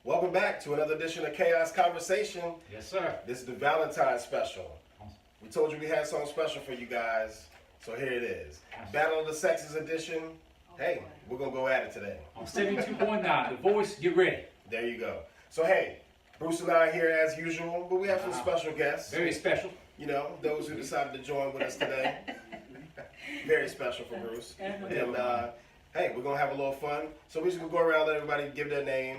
Welcome back to another edition of Chaos Conversation. Yes, sir. This is the Valentines special. We told you we had something special for you guys, so here it is. Battle of the Sexes edition. Hey, we're going to go at it today. On 72.9, The Voice, get ready. There you go. So, hey, Bruce and I are here as usual, but we have some special guests. Very special. You know, those who decided to join with us today. Very special for Bruce. And, hey, we're going to have a little fun. So we're just going to go around, let everybody give their name.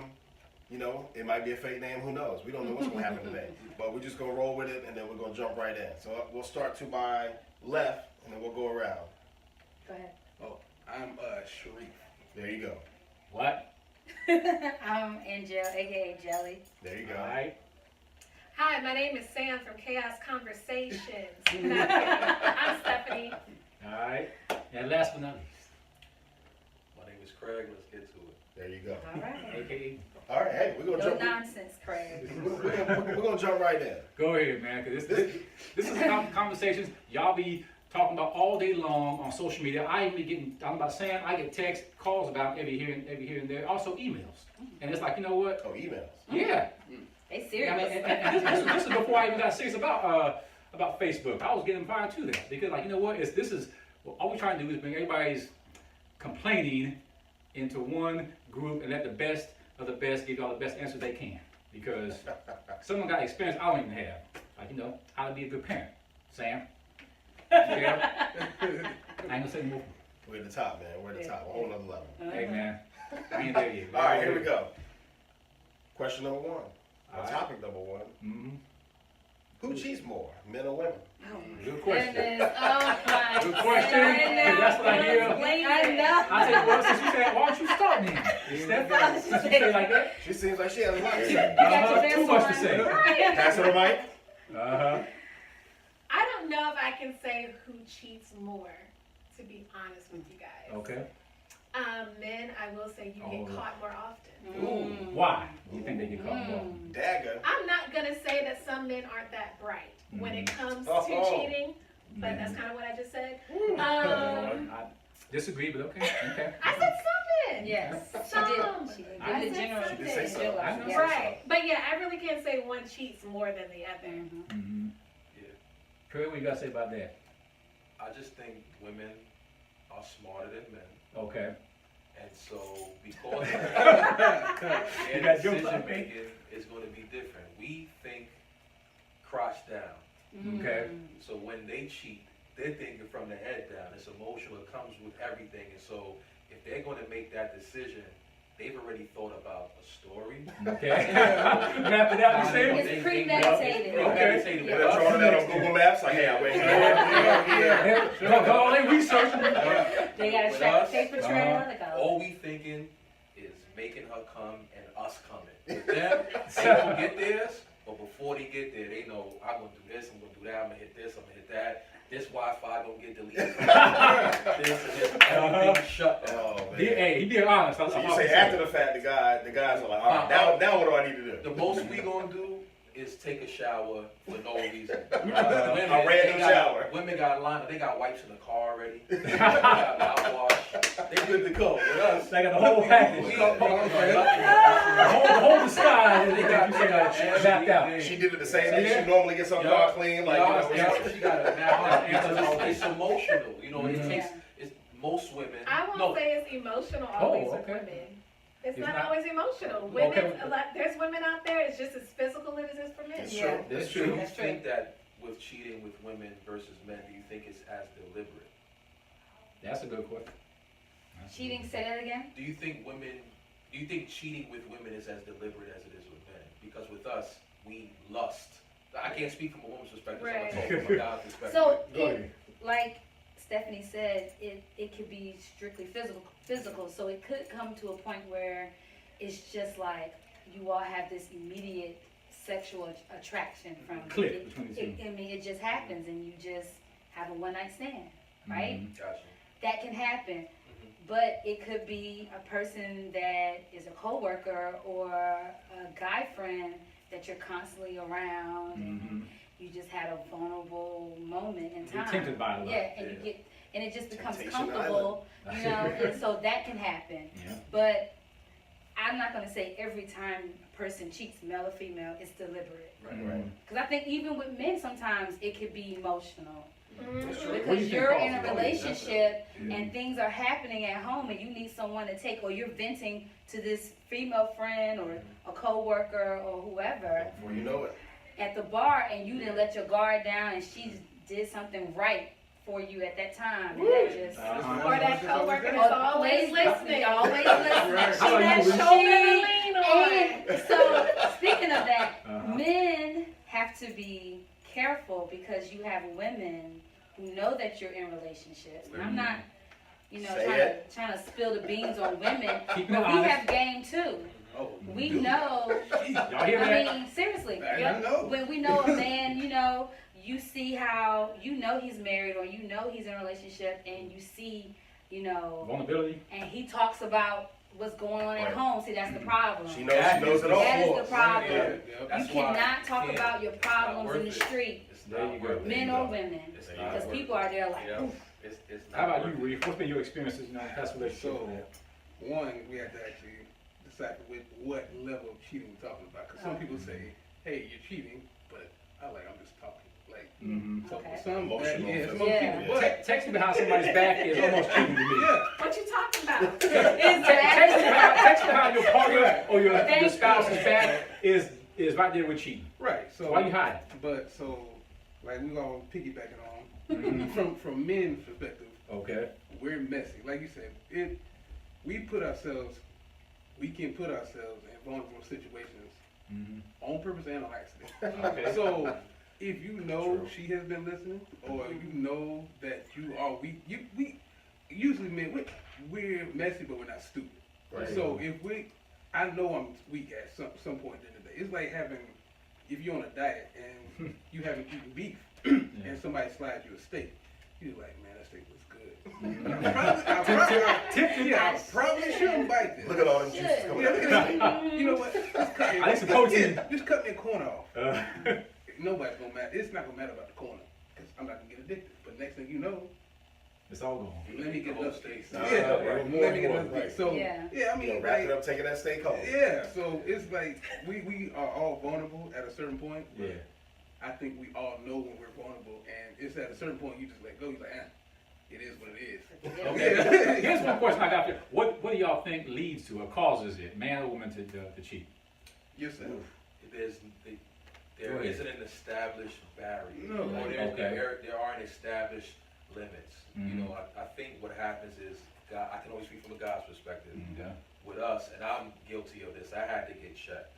You know, it might be a fake name, who knows? We don't know what's going to happen today. But we're just going to roll with it, and then we're going to jump right in. So we'll start to my left, and then we'll go around. Go ahead. Oh, I'm Sharif. There you go. What? I'm Angel, aka Jelly. There you go. All right. Hi, my name is Sam from Chaos Conversations. I'm Stephanie. All right. And last but not least, My name is Craig. Let's get to it. There you go. All right. a.k.a. All right, hey, we're going to No jump. nonsense, Craig. We're going to jump right in. Go ahead, man, because this is conversations y'all be talking about all day long on social media. I even be getting, I'm about saying, I get text calls about every here and there. Also emails. And it's like, you know what? Oh, emails. Yeah. They serious. I mean, and this is before I even got serious about Facebook. I was getting prior to that because, like, you know what? All we're trying to do is bring everybody's complaining into one group and let the best of the best give y'all the best answer they can. Because someone got experience I don't even have. Like, you know, how to be a good parent. Sam? Yeah. I ain't gonna say more. We're at the top, man. We're at the top. A whole nother level. Hey, man. I ain't there yet. All right, here we go. Question number one. All right. Topic number one. Mm-hmm. Who cheats more, men or women? Good question. Goodness, oh my Good question. goodness. That's what I hear. I know. I said, well, since you said, why don't you start then? Steph, since you say it like that. She seems like she has a lot to say. got your Too best much to one. say. Pass her the mic. Uh-huh. I don't know if I can say who cheats more, to be honest with you guys. Okay. Men, I will say you Oh. get caught more often. Ooh, Why do you think they get caught more? dagger. I'm not going to say that some men aren't that bright when it comes to Oh. cheating, but that's kind of what I just said. I disagree, but okay. Okay. I said some men. Yes. Some. She did. I Give the said general. She did say something. so. I know. Yeah. Right. But yeah, I really can't say one cheats more than the other. Mm-hmm. Yeah. Kurt, what you gotta say about that? I just think women are smarter than men. Okay. And so, because You their got jokes decision like me? making is going to be different. We think crotch down. Okay. So when they cheat, they're thinking from the head down. It's emotional. It comes with everything. And so if they're going to make that decision, they've already thought about a story. Okay. Wrap it up, you say? It's premeditated. Premeditated. They're drawing that on Google Maps. Like, hey, I went here. Go all they research. They got a With track us, paper trail. Like, oh. All we thinking is making her come and us coming. With them, they gonna get theirs, but before they get there, they know I'm gonna do this, I'm gonna do that, I'm gonna hit this, I'm gonna hit that. This Wi-Fi gonna get deleted. This and this, everything shut down. Oh, man. Hey, he being honest. So you say after the fact, the guys are like, all right, now what do I need to do? The most we gonna do is take a shower for no reason. A random shower. Women got line up. They got wipes in the car already. They got mouthwash. They good to go. With us, They got the whole package. The whole disguise. They got zapped out. She did it the same day. She normally gets her car clean. Like, you know, she got a now. It's emotional. You know, it takes. It's most women. I won't No, say it's emotional always okay. with women. It's It's not not? always emotional. Women, Okay. there's women out there. It's just as physical as it is for men. It's Yeah. true. Do It's you true. That's think that with cheating with women versus men, do you think it's as deliberate? That's a good question. Cheating, say that again? Do you think cheating with women is as deliberate as it is with men? Because with us, we lust. I can't speak from a woman's perspective, Right. so I'm talking from a guy's perspective. So, Go ahead. like Stephanie said, it could be strictly physical. So it could come to a point where it's just like you all have this immediate sexual attraction from Click it. between the two. I mean, it just happens, and you just have a one-night stand, right? Mhm. Gotcha. That can happen. But it could be a person that is a coworker or a guy friend that you're constantly around, and Mhm. you just had a vulnerable moment in You're time. tempted by it. Yeah, and you get, and it just becomes Temptation comfortable, you know, and so that can happen. Yeah. But I'm not gonna say every time a person cheats, male or female, it's deliberate. Right. Because I think even with men, sometimes it could be emotional. That's true. What do you Because think you're in causes a all this? relationship Yeah. and things are happening at home and you need someone to take, or you're venting to this female friend or a coworker or whoever Before you know it. at the bar, and you didn't let your guard down and she did something right for you at that time. And that just, Uh-huh. Or that coworker Or that's always listening. Always listening. Right. She How that about you, Shoulder to she- lean on. and so, speaking of that, Uh-huh. men have to be careful because you have women who know that you're in relationships. And I'm not, Say trying to spill the beans on women, Keep it but we honest. have game too. Oh, We know. Y'all hear that? I mean, seriously. I know. When we know a man, you see how he's married or he's in a relationship, and you see, Vulnerability. and he talks about what's going on at Right. home. See, that's the problem. She knows it all. That is the problem. Yeah, You that's why cannot talk can't. about your It's not problems in the worth it. street, It's There not you go. worth it. men or women, It's not because worth people it. are there like, Yeah. oof. It's not How about you, worth it. Reef? What's been your experiences, in past relationships? So, one, we have to actually decipher with what level of cheating we're talking about. Because some people say, hey, you're cheating, but I'm just talking. Like, Mm-hmm. so Okay. for some, Emotional, yeah, physical. some Yeah. people, but, Texting behind somebody's back is almost cheating to me. yeah. What you talking about? Texting behind your partner or your Thank spouse's you. back is right there with cheating. Right. So, Why you hiding? but so, like, we all piggybacking on, Mhm. from men's perspective, Okay. we're messy. Like you said, we can put ourselves in vulnerable situations Mm-hmm. on purpose and on accident. Okay. So if you know True. she has been listening, or you know that you are weak, we usually men we're messy, but we're not stupid. Right. So I know I'm weak at some point in the day. It's like if you're on a diet and you haven't eaten beef, and somebody slides you a steak, you're like, man, that steak looks good. I probably shouldn't bite this. Look at all them juices Should. coming Yeah, out. look at that. You know what? I need some protein. Just cut me a corner off. Uh, Nobody's gonna matter. It's not gonna matter about the corner because I'm not gonna get addicted. But next thing you know, it's all gone. let me get another steak. Nah, Yeah, right. let me get More, another right. steak. So Yeah. I mean, Wrap it like, up, taking that steak home. yeah. So it's like we are all vulnerable at a certain point. But Yeah. I think we all know when we're vulnerable, and it's at a certain point you just let go. You're like, it is what it is. Okay. Here's one question I got there. What do y'all think leads to or causes it, man or woman, to cheat? Yourself. There Go ahead. isn't an established barrier. No. Or Okay. there aren't established limits. Mhm. You know, I think what happens is, God, I can always speak from a God's perspective. Okay. With us, and I'm guilty of this, I had to get checked.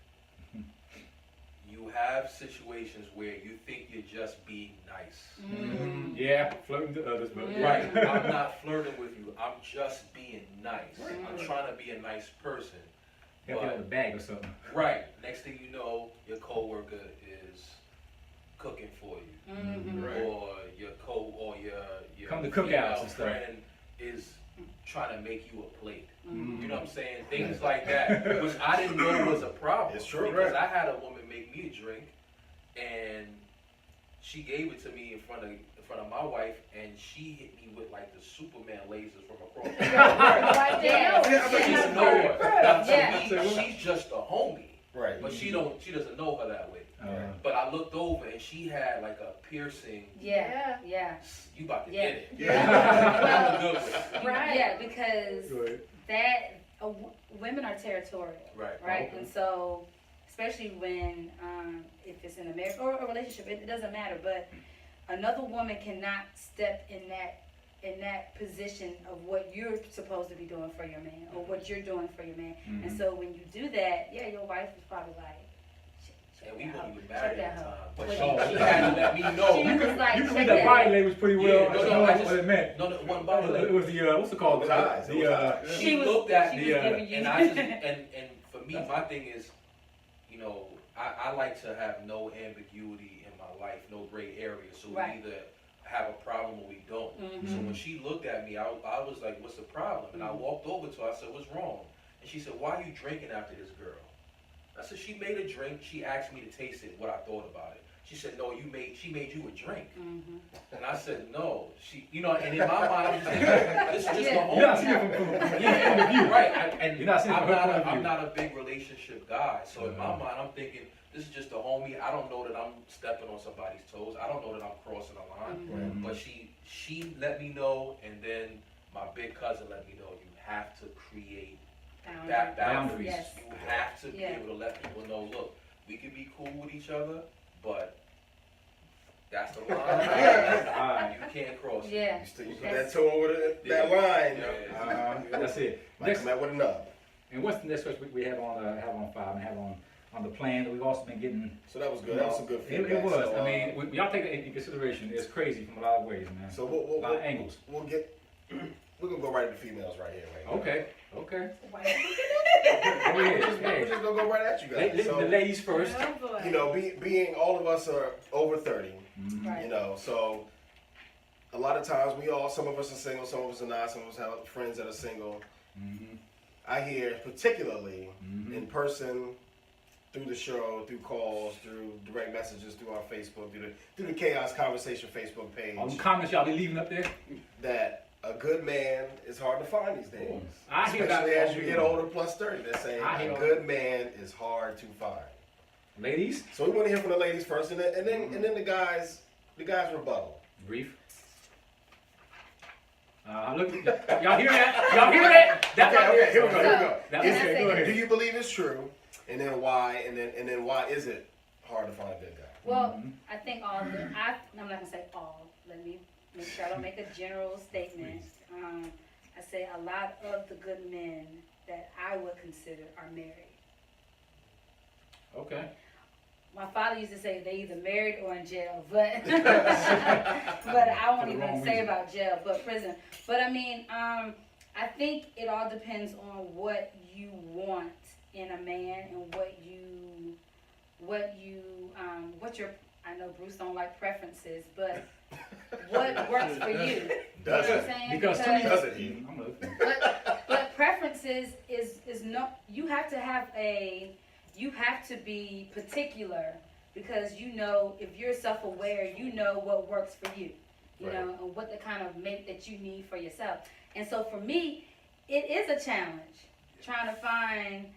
You have situations where you think you're just being nice. Mm-hmm. Yeah, flirting to others, but Yeah. Right, I'm not flirting with you, I'm just being nice. Right. I'm trying to be a nice person. Got a bag or something. Right, next thing you know, your coworker is cooking for you. Mhm. Right. Or your Come to female cookouts and stuff. friend is trying to make you a plate. Mhm. You know what I'm saying? Things like that, which I didn't know was a problem. It's true, Because right. I had a woman make me a drink, and she gave it to me in front of my wife, and she hit me with like the Superman lasers from across the room. Right there. Yeah, I Yeah. bet She you doesn't know her. Now, to Yeah. me, she's just a homie, Right. but she doesn't know her that way. But I looked over, and she had like a piercing. Yeah. Yeah. You about to Yeah. get it? Yeah. I'm a good one. Right. Yeah, because Good. that women are territorial, Right. right? And so, especially when if it's in a marriage or a relationship, it doesn't matter. But another woman cannot step in that position of what you're supposed to be doing for your man or what you're doing for your man. And so when you do that, yeah, your wife is probably like, check And we that weren't hoe, even check married that at the hoe. time, but What she she- had to let me know. She was like, You can check read that that body out. language pretty well. Yeah, I no, know I what just- it meant. No, one body It language. was the what's it called? It was eyes. It was eyes. She She was- looked at she me, was giving you- and I just and for me, my thing is, you know, I like to have no ambiguity in my life, no gray area. So Right. we either have a problem or we don't. Mhm. So when she looked at me, I was like, "What's the problem?" And I walked over to her. I said, "What's wrong?" And she said, "Why are you drinking after this girl?" I said, "She made a drink. She asked me to taste it. What I thought about it." She said, no, she made you a drink. Mhm. And I said, no. She, you know, and in my mind, I'm just thinking, this is just Yeah. the You're not homie. seeing it from your point of view. Right, and You're not seeing it from her point of view. I'm not a big relationship guy. So in my mind, I'm thinking, this is just a homie. I don't know that I'm stepping on somebody's toes. I don't know that I'm crossing a line. Mhm. But she let me know, and then my big cousin let me know, you have to create that boundaries. Yes. You have to be Yeah. able to let people know, look, we can be cool with each other, but that's the line. You can't cross it. Yeah. You put that toe over that line. That's it. Might Next, come out with a nub. and what's the next question we have on file and have on the plan that we've also been getting? So that was good. That was some good It, feedback. it was. So, I mean, y'all take it into consideration. It's crazy from a lot of ways, man. so a lot of angles. we'll get. We're gonna go right to the females right here. Right now. Okay. Okay. Wow. Go We're ahead. just Hey. gonna go right at you guys. The ladies first. Oh, boy. You know, being all of us are over 30. Mhm. Right. You know, so a lot of times some of us are single, some of us are not, some of us have friends that are single. Mhm. I hear particularly Mhm. in person, through the show, through calls, through direct messages, through our Facebook, through the Chaos Conversation Facebook page, All them comments y'all be leaving up there. that a good man is hard to find these days. I hear that Especially as all you day get long. older, plus 30. They're saying I hear a all good man is hard to find. Ladies, So we want to hear from the ladies first, and then the guys rebuttal. brief. Look, y'all hear that? Y'all hear that? That right Okay, there. here we go. That- Is okay, it- go ahead. Do you believe it's true? And then why? And then why is it hard to find a good guy? Well, Mhm. I think I'm not gonna say all. Let me make sure I don't make a general statement. I say a lot of the good men that I would consider are married. Okay. My father used to say they either married or in jail, but but I For won't the even wrong say reason. about jail, but prison. But I mean, I think it all depends on what you want in a man and what your, I know Bruce don't like preferences, but what works for you. Does You know what I'm it? saying? Because to me, Does it, he? I'm looking. But preferences is no, you have to be particular, because you know, if you're self-aware, you know what works for you, Right. know, and what the kind of mate that you need for yourself. And so for me, it is a challenge trying to find,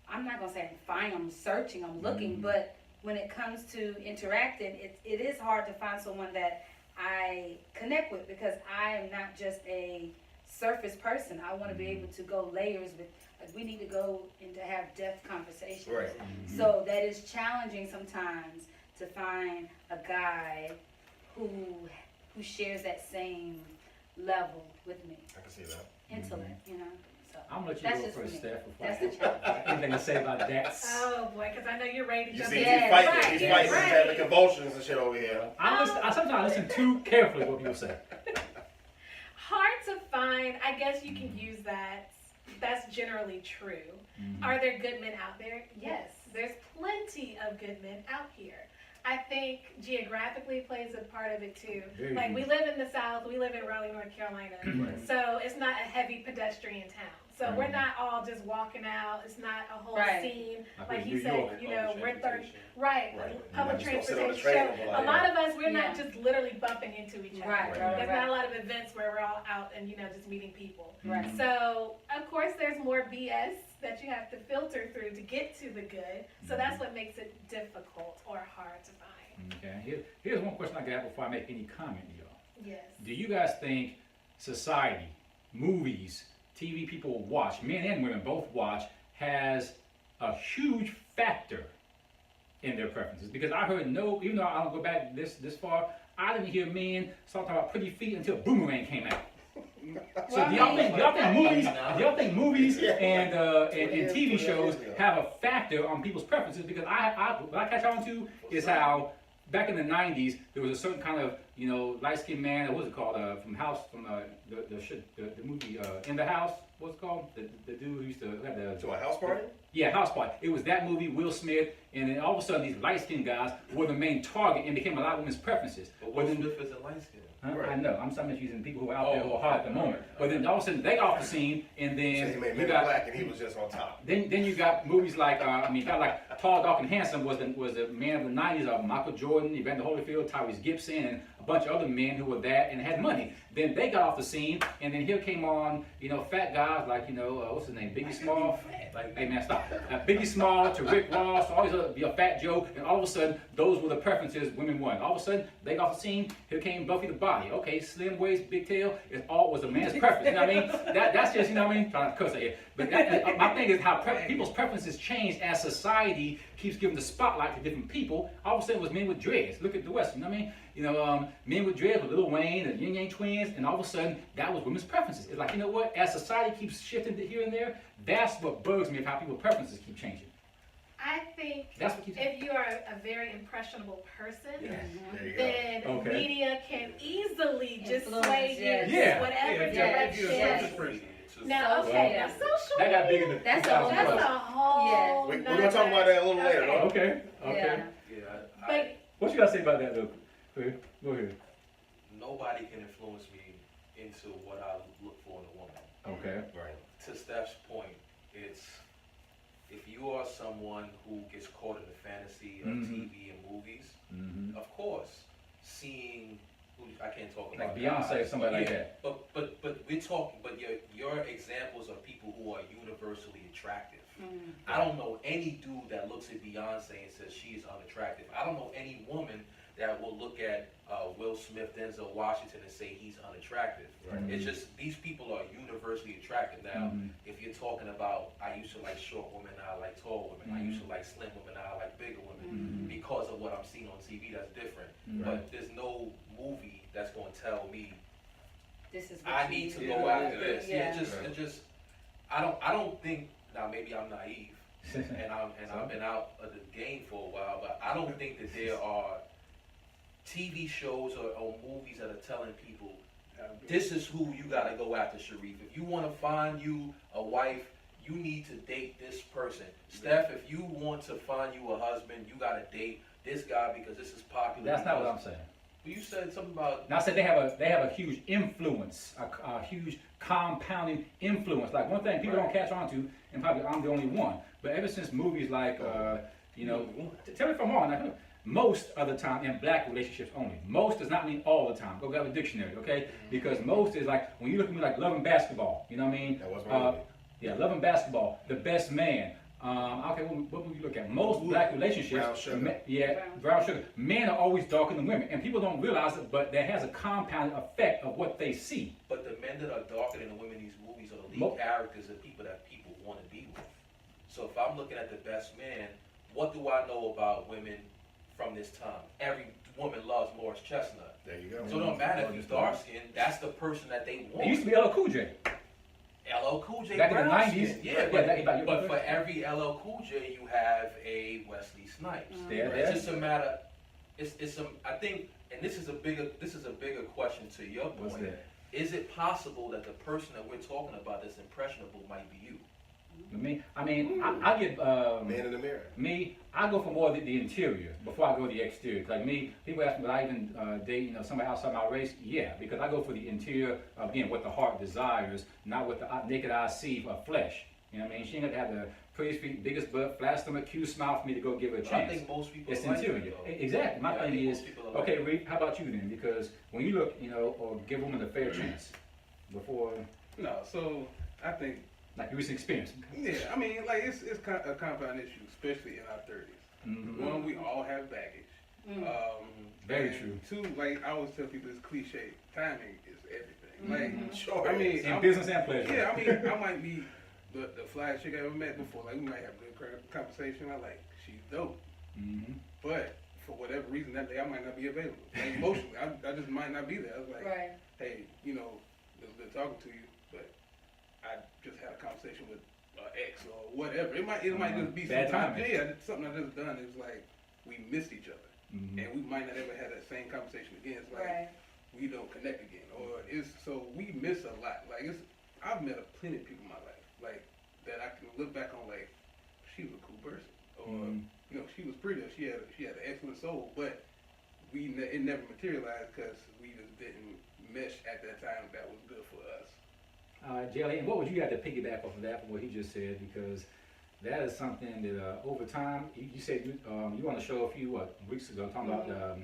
I'm not gonna say I'm searching, I'm looking, Mhm. but when it comes to interacting, it is hard to find someone that I connect with, because I am not just a surface person. I want to be able to go layers with, like, we need to go and to have depth conversations. Right. So that is challenging sometimes to find a guy who shares that same level with me, I can see that. intellect, you know. So I'm gonna let that's you go just for first, me. Steph. Before That's I- the challenge. Anything to say about that? Oh boy, because I know you're ready to You jump see, in. he's Yeah, fighting. right, He's yeah, fighting. He's right. having convulsions and shit over here. I sometimes listen too carefully to what people say. Hard to find. I guess you can use that. That's generally true. Mhm. Are there good men out there? Yes. There's plenty of good men out here. I think geographically plays a part of it too. Very Like, we huge. live in the South, we live in Raleigh, North Carolina, so it's not a heavy pedestrian town. So Right. we're not all just walking out. It's not a whole Right. scene. Like Like in you New said, York, you know, we're 30. Transportation. Right, Right. public You're not just gonna sit on the transportation. train So and be like, a lot of us, we're not Yeah. just literally bumping into each other. Right, right, There's right. not a lot of events where we're all out and, you know, just meeting people. Right. Mhm. So, of course, there's more BS that you have to filter through to get to the good. So that's what makes it difficult or hard to find. Okay. Here's one question I got before I make any comment, y'all. Yes. Do you guys think society, movies, TV people watch, men and women both watch, has a huge factor in their preferences? Because I heard even though I don't go back this far, I didn't hear men start talking about pretty feet until Boomerang came out. So Well, do y'all think movies Yeah. and TV shows have a factor on people's preferences? Because what I catch on to is how back in the 90s there was a certain kind of you know, light skinned man. What was it called? From the movie In the House. What's it called? The dude who used to have the To a house party? yeah, House Party. It was that movie, Will Smith, and then all of a sudden these light-skinned guys were the main target and became a lot of women's preferences. But Will Smith isn't light skinned. Huh? Right. I know. I'm just using people who are out there who are hot at the moment. Alright. But then all of a sudden they got off the scene, and So then he made you Men in got Black and he was just on top. then you got movies like got like Tall, Dark, and Handsome was the man of the '90s. Michael Jordan, Evander Holyfield, Tyrese Gibson, and a bunch of other men who were that and had money. Then they got off the scene, and then here came on fat guys like what's his name, Biggie Small. Like, hey man, stop. Biggie Small to Rick Ross, always be a Fat Joe, and all of a sudden those were the preferences women wanted. All of a sudden they got off the scene. Here came Buffy the Body. Okay, slim waist, big tail. It all was a man's preference. You know what I mean? That's just Trying to cuss at you. But my thing is how people's preferences change as society keeps giving the spotlight to different people. All of a sudden it was men with dreads. Look at the West. You know what I mean? Men with dreads with Lil Wayne and Yin Yang Twins, and all of a sudden that was women's preferences. It's like, you know what? As society keeps shifting to here and there, that's what bugs me of how people's preferences keep changing. I think That's what keeps if you are a very impressionable person, There you go. then Okay. media can easily just Influence, sway you yes. Yeah. whatever if you're a direction. social person. Now, So, okay, yeah. now social That got big in media, the That's a 2000 that's plus. a whole. We're gonna talk about that a little later. Okay. Okay. Okay. Yeah. Yeah, But What you gotta say about that, though? Go ahead. nobody can influence me into what I look for in a woman. Okay. Right. To Steph's point, it's if you are someone who gets caught in the fantasy of Mhm. TV and movies, Mm-hmm. of course, seeing I can't talk Like about Beyonce or guys, somebody like yeah, that. But we're talking. But your examples are people who are universally attractive. Mm. I don't know any dude that looks at Beyonce and says she's unattractive. I don't know any woman that will look at Will Smith, Denzel Washington, and say he's unattractive. Right. It's just these people are universally attractive. Now, Mhm. if you're talking about, I used to like short women, now I like tall women. I used to like slim women, now I like bigger women. Mhm. Because of what I'm seeing on TV, that's different. Mhm. But there's no movie that's going to tell me This is what I you need to do. go after this. Yeah. It just, I don't think. Now maybe I'm naive, and I've been out of the game for a while, but I don't think that there are TV shows or movies that are telling people this is who you gotta go after, Sharif. If you want to find you a wife, you need to date this person. Steph, if you want to find you a husband, you gotta date this guy because this is popular. That's not what I'm saying. You said something about. Now I said they have a huge influence, a huge compounding influence. Like one thing people don't catch on to, and probably I'm the only one. But ever since movies like tell me if I'm wrong. Now, most of the time in black relationships only. Most does not mean all the time. Go grab a dictionary, okay? Because most is like when you look at me like Love and Basketball. You know what I mean? That was my movie. Yeah, Love and Basketball, The Best Man. Okay, what would you look at? Most black relationships, Brown Sugar. Brown Sugar. Men are always darker than women, and people don't realize it, but that has a compound effect of what they see. But the men that are darker than the women in these movies are the lead Mo- characters and people that people want to be with. So if I'm looking at The Best Man, what do I know about women from this time? Every woman loves Morris Chestnut. There you go. So it don't matter if he's dark skinned, that's the person that they want. It used to be LL Cool J. LL Cool J Back in the brown 90s. skin. Yeah, but for every LL Cool J, you have a Wesley Snipes. There, It's just a matter. I think, and this is a bigger question to your What's point. that? Is it possible that the person that we're talking about that's impressionable might be you? I get Man in the mirror. me. I go for more the interior before I go to the exterior. Like me, people ask me, would I even date somebody outside my race? Yeah, because I go for the interior. Again, what the heart desires, not what the naked eye see of flesh. You know what I mean? She ain't got to have the prettiest feet, biggest butt, flat stomach, cute smile for me to go give her a I chance. think most people It's are like interior. that, though. Exactly. My Yeah, I thing think is, most people are like okay, that. Reef, how about you then? Because when you look, or give a woman a fair chance before, No, so I think, like your recent experience. yeah, I mean, like it's a compound issue, especially in our 30s. Mhm. One, we all have baggage. Very and true. Two, like I always tell people, it's cliche. Timing is everything. Like, Sure. I mean, In business and pleasure. yeah, I mean, I might be the flyest chick I ever met before. Like, we might have a good conversation. I like, she's dope. Mhm. But for whatever reason, that day I might not be available. Like, emotionally, I just might not be there. I was like, Right. hey, it was good talking to you, but I just had a conversation with ex or whatever. It might just be Bad something. timing. Something I just done. It was like we missed each other. Mhm. and we might not ever have that same conversation again. It's like Right. we don't connect again, or it's so we miss a lot. Like I've met plenty of people in my life, like that I can look back on, like she was a cool person, or Mhm. you know, she was pretty, or she had an excellent soul, but it never materialized because we just didn't mesh at that time. That was good for us. Jelly, and what would you have to piggyback off of that from what he just said? Because that is something that over time, you said you were on the show a few weeks ago talking about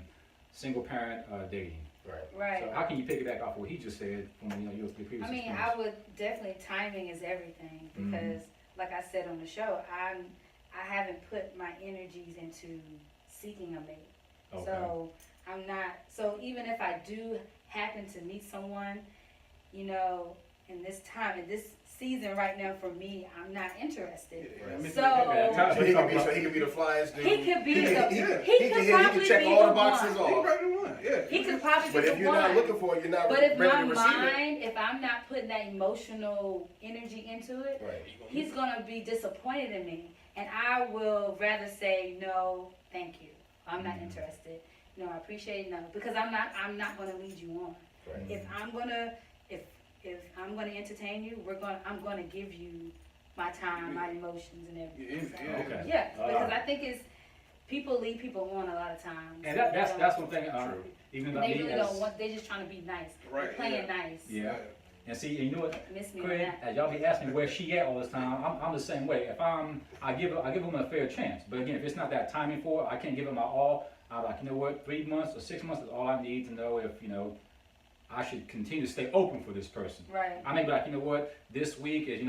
single parent dating. Right. Right. So how can you piggyback off of what he just said from your previous I mean, experience? I would definitely, timing is everything, because like I said on the show, I haven't put my energies into seeking a mate. Okay. So I'm not, so even if I do happen to meet someone, you know, in this time, in this season right now for me, I'm not interested. Okay, So he could be the flyest dude. He could be He the, could- he could he probably could check be all the the boxes one. He off. probably won, yeah. He could probably But be if the you're not one. looking for it, you're not But if ready my to receive it. mind, if I'm not putting that emotional energy into it, Right. he's gonna be disappointed in me, and I will rather say no, thank you. I'm not interested. No, I appreciate it, no, because I'm not gonna lead you on. Right. If I'm gonna entertain you, I'm gonna give you my time, my emotions, and everything. So, Okay. yeah, because I think people lead people on a lot of times. And that's one thing. Even about They me really as don't want. They just trying to be nice. They're Right, playing yeah. nice. yeah. And see, and you know what, Miss me on Craig, that. as y'all be asking me where she at all this time, I'm the same way. If I give them a fair chance. But again, if it's not that timing for it, I can't give it my all. I'm like, you know what, 3 months or 6 months is all I need to know if, I should continue to stay open for this person. Right. I may be like, you know what, this week is,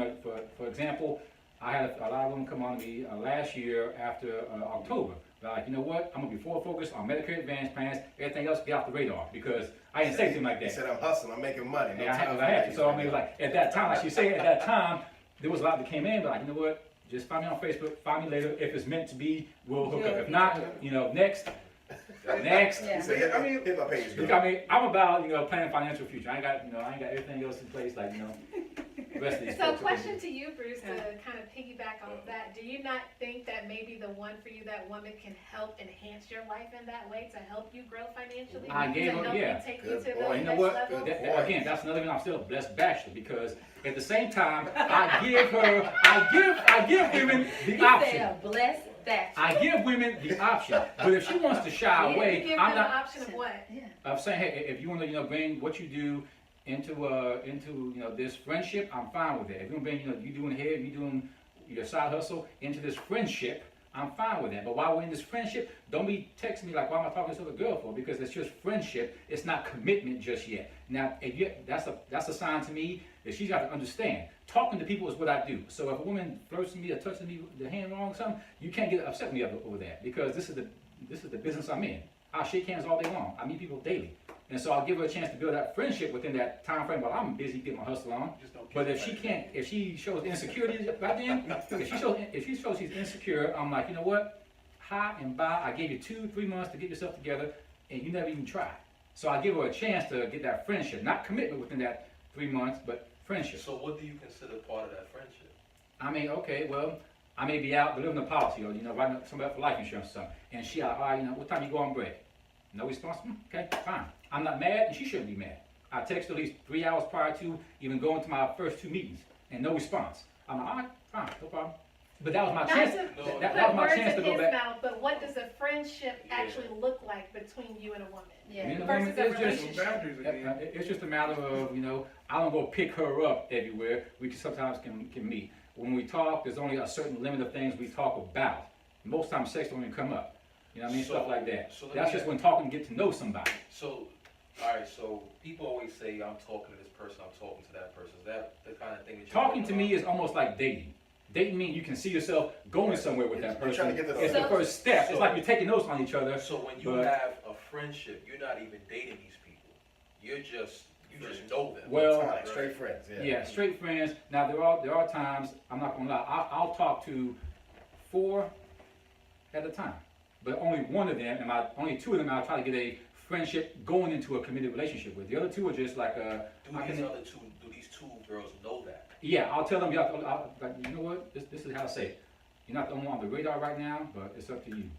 for example, I had a lot of them come on to me last year after October. They're like, you know what, I'm gonna be forward focused on Medicare Advance plans, everything else get off the radar, because I didn't say anything like He that. said, I'm hustling, I'm making money. No Yeah, I had time to, for I had to. that. So I mean, like at that time, like she said, at that time, there was a lot that came in, but like, you know what? Just find me on Facebook, find me later. If it's meant to be, we'll hook up. If not, next. Yeah. He said, hit my page, girl. I mean, I'm about, planning financial future. I ain't got everything else in place, like, the rest of these So folks. question to you, Bruce, to kind of piggyback off that, do you not think that maybe the one for you, that woman can help enhance your life in that way to help you grow financially? I gave to her- help yeah. you take Good you to boy. the You know next what? level? Again, that's another reason I'm still a blessed bachelor, because at the same time, I give women the You say option. a blessed bachelor. I give women the option. But if she wants to shy You away, give I'm them the not. option of what? Yeah. I'm saying, hey, if you want to, bring what you do into this friendship, I'm fine with that. If you want to bring, you doing hair, you doing your side hustle into this friendship, I'm fine with that. But while we're in this friendship, don't be texting me like, why am I talking to this other girl for? Because it's just friendship. It's not commitment just yet. Now, that's a sign to me that she's got to understand. Talking to people is what I do. So if a woman flirts with me or touches me with the hand wrong or something, you can't get upset with me over that, because this is the business I'm in. I'll shake hands all day long. I meet people daily. And so I'll give her a chance to build that friendship within that time frame while I'm busy getting my hustle on. Just don't But kiss if she anybody. can't, if she shows insecurity right then, if she shows she's insecure, I'm like, you know what? Hi and bye. I gave you 2-3 months to get yourself together, and you never even tried. So I give her a chance to get that friendship, not commitment within that 3 months, but friendship. So what do you consider part of that friendship? I mean, okay, well, I may be out delivering a policy, or writing somebody up for life insurance or something, and she, all right, what time you go on break? No response? Okay, fine. I'm not mad, and she shouldn't be mad. I text her at least 3 hours prior to even going to my first 2 meetings, and no response. I'm like, all right, fine, no problem. But that was my Not chance. to No, That put was my words chance in to go his back. mouth, but what does a friendship Yeah. actually look like between you and a woman? Yeah. You know, Versus a it's just- relationship. Boundaries again. It's just a matter of, I don't go pick her up everywhere. We sometimes can meet. When we talk, there's only a certain limit of things we talk about. Most times sex don't even come up. You know what I mean? So- Stuff like that. so let That's me just ask- when talking to get to know somebody. So, alright, so people always say, I'm talking to this person, I'm talking to that person. Is that the kind of thing that you're Talking to talking me is almost like dating. Dating means you can see yourself going somewhere with that You're trying person. to get to know It's the them. first step. So- It's like you're taking notes on each other. about? So when you But- have a friendship, you're not even dating these people. You just know them. Well, Platonic, straight friends, yeah. Yeah, straight friends. Now there are times, I'm not gonna lie, I'll talk to 4 at a time, but only one of them, only 2 of them, I'll try to get a friendship going into a committed relationship with. The other 2 are just like Do I these can- other two, do these 2 girls know that? yeah, I'll tell them, like, you know what, this is how I say it. You're not the only one on the radar right now, but it's up to you.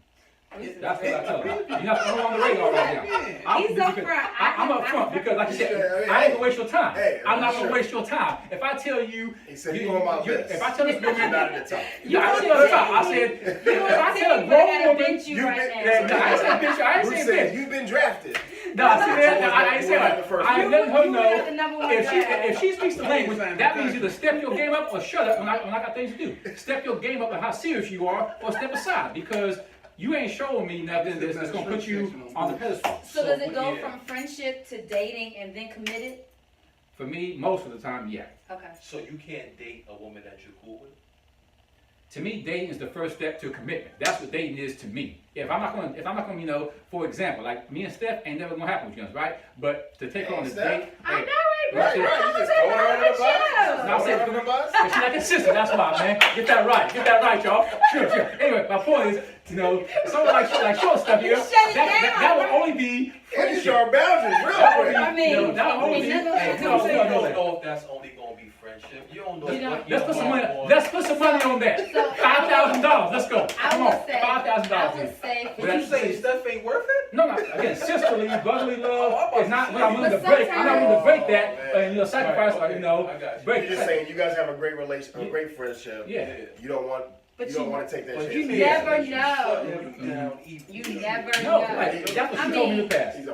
That's what I tell them. You're not on the radar right now. He's up front. I'm up front because, like you said, I ain't gonna waste your time. I'm not gonna waste your time. If I tell you, He said you on my list. if I tell this You're woman, not at the top. I said on the top. I said, if I tell a grown woman, you right no, I ain't saying bitch. I ain't Bruce saying bitch. said you've been drafted. No, I ain't saying that. First I ain't letting her know the number one if she speaks the language, that means either step your game up or shut up when I got things to do. Step your game up and how serious you are, or step aside because you ain't showing me nothing that's gonna put you on the pedestal. So does it go from friendship to dating and then committed? For me, most of the time, yeah. Okay. So you can't date a woman that you're cool with? To me, dating is the first step to commitment. That's what dating is to me. If I'm not gonna, you know, for example, like me and Steph ain't never gonna happen with you, right? But to take her on a Steph? date, I know, Right, right? right. You just throwing her under the bus. No, I'm saying, Throwing her under the bus. cause she like a sister, that's why, man. Get that right, y'all. Sure. Anyway, my point is, you know, someone like short stuff here, that will only be And it's friendship. your boundaries, real That would quick. be, I mean, you know, that will only be, ain't nothing hey, to no, do. You no, don't no. know if that's only gonna be friendship. You don't know You know, what Let's you put some want money. on. Let's put some money on that. So, $5,000. Let's go. I Come would on, say, $5,000. I would say, But you say Steph ain't worth it? No, again, sisterly, brotherly love is not what I'm willing to But break. I'm not willing to break sometimes- that, Oh, man. and you know, sacrifice, Right, you know, I got you. break. You're just saying you guys have a great relation, a great friendship. Yeah. You don't want. But You don't you- want to take that But chance. you never shut know. him down even. You never No, know. like, that's what I she told me in mean- the past. He's